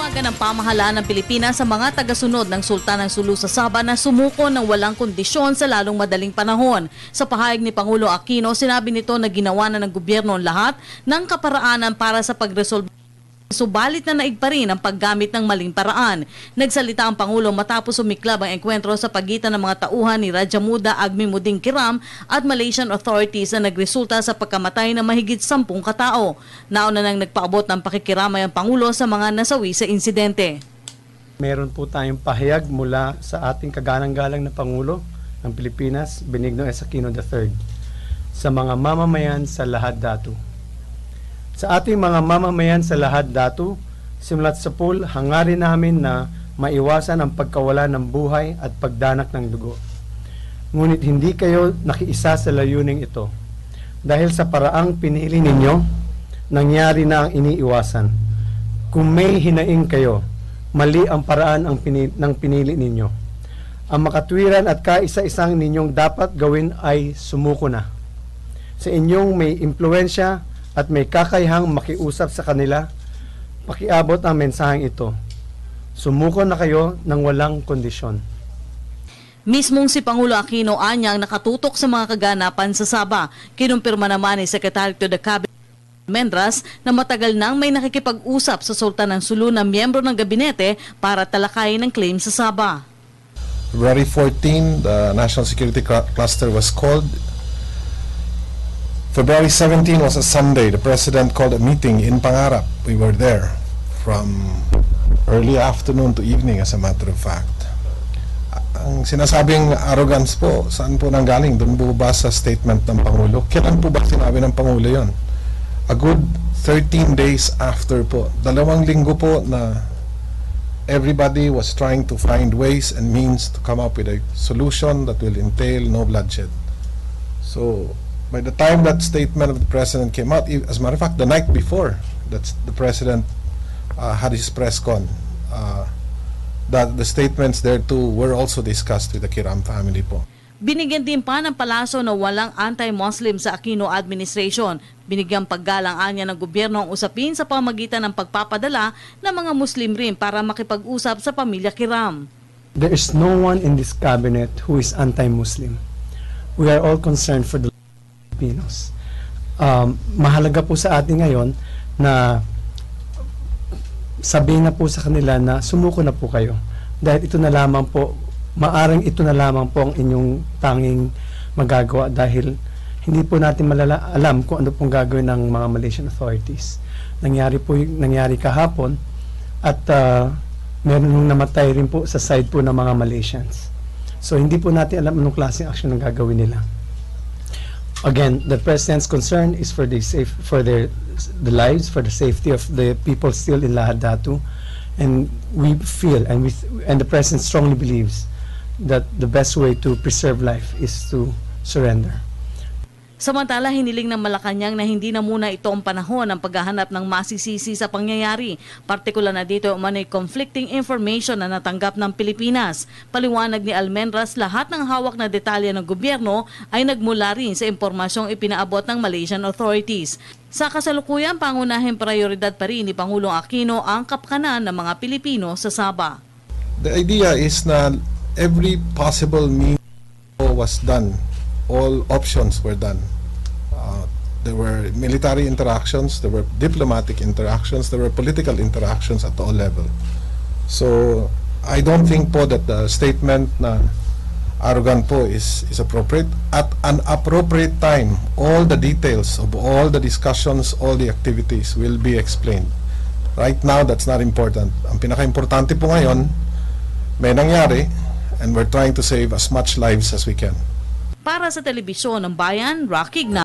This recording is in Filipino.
Panawagan ng pamahalaan ng Pilipinas sa mga tagasunod ng Sultan ng Sulu sa Sabah na sumuko ng walang kondisyon sa lalong madaling panahon. Sa pahayag ni Pangulo Aquino, sinabi nito na ginawa na ng gobyerno ang lahat ng kaparaanan para sa pagresolve. Subalit na naig pa rin ang paggamit ng maling paraan. Nagsalita ang Pangulo matapos sumiklab ang enkwentro sa pagitan ng mga tauhan ni Raja Muda Agmi Muding Kiram at Malaysian authorities na nagresulta sa pagkamatay ng mahigit 10 katao. Nauna nang nagpaabot ng pakikiramay ang Pangulo sa mga nasawi sa insidente. Meron po tayong pahayag mula sa ating kagalang-galang na Pangulo ng Pilipinas, Benigno S. Aquino III, sa mga mamamayan sa lahat datu. Sa ating mga mamamayan sa lahat datu, simula't sa pool, hangarin namin na maiwasan ang pagkawala ng buhay at pagdanak ng dugo. Ngunit hindi kayo nakiisa sa layuning ito. Dahil sa paraang pinili ninyo, nangyari na ang iniiwasan. Kung may hinaing kayo, mali ang paraan ng pinili ninyo. Ang makatwiran at kaisa-isang ninyong dapat gawin ay sumuko na. Sa inyong may impluensya at may kakayahang makiusap sa kanila, pakiabot ang mensaheng ito. Sumuko na kayo ng walang kondisyon. Mismong si Pangulo Aquino anyang nakatutok sa mga kaganapan sa Sabah. Kinumpirma naman ni Secretary to the Cabinet Almendras na matagal nang may nakikipag-usap sa Sultan ng Sulu na miyembro ng gabinete para talakayin ang claim sa Sabah. February 14, the National Security Cluster was called. February 17 was a Sunday. The President called a meeting in Pangarap. We were there from early afternoon to evening, as a matter of fact. Ang sinasabing arrogance po, saan po nanggaling? Doon bubaba sa statement ng Pangulo. Kailan po ba sinabi ng Pangulo yon? A good 13 days after po. 2 linggo po na everybody was trying to find ways and means to come up with a solution that will entail no bloodshed. So, by the time that statement of the President came out, as a matter of fact, the night before that the President had his press con, that the statements there too were also discussed with the Kiram family po. Binigyan din pa ng palaso na walang anti-Muslim sa Aquino administration. Binigyang paggalang anya ng gobyerno ang usapin sa pamagitan ng pagpapadala ng mga Muslim rin para makipag-usap sa pamilya Kiram. There is no one in this cabinet who is anti-Muslim. We are all concerned for the Filipinos. Mahalaga po sa atin ngayon na sabihin na po sa kanila na sumuko na po kayo. Dahil ito na lamang po, maaring ito na lamang po ang inyong tanging magagawa dahil hindi po natin alam kung ano pong gagawin ng mga Malaysian authorities. Nangyari kahapon at meron nung namatay rin po sa side po ng mga Malaysians. So hindi po natin alam anong klaseng action ang gagawin nila. Again, the President's concern is for the lives, for the safety of the people still in Lahad Datu, and we feel and the President strongly believes that the best way to preserve life is to surrender. Samantala, hiniling ng Malacanang na hindi na muna ito ang panahon ng paghahanap ng masisisi sa pangyayari. Partikular na dito umano'y conflicting information na natanggap ng Pilipinas. Paliwanag ni Almendras, lahat ng hawak na detalye ng gobyerno ay nagmula rin sa impormasyong ipinaabot ng Malaysian authorities. Sa kasalukuyan, pangunahing prioridad pa rin ni Pangulong Aquino ang kapakanan ng mga Pilipino sa Sabah. The idea is na every possible means was done. All options were done. There were military interactions, there were diplomatic interactions, there were political interactions at all levels. So I don't think po that the statement na arrogant po is appropriate. At an appropriate time, all the details of all the discussions, all the activities will be explained. Right now, that's not important. Ang pinaka-importante po ngayon, may nangyari, and we're trying to save as much lives as we can. Para sa Telebisyon ng Bayan, Rocky Ignacio.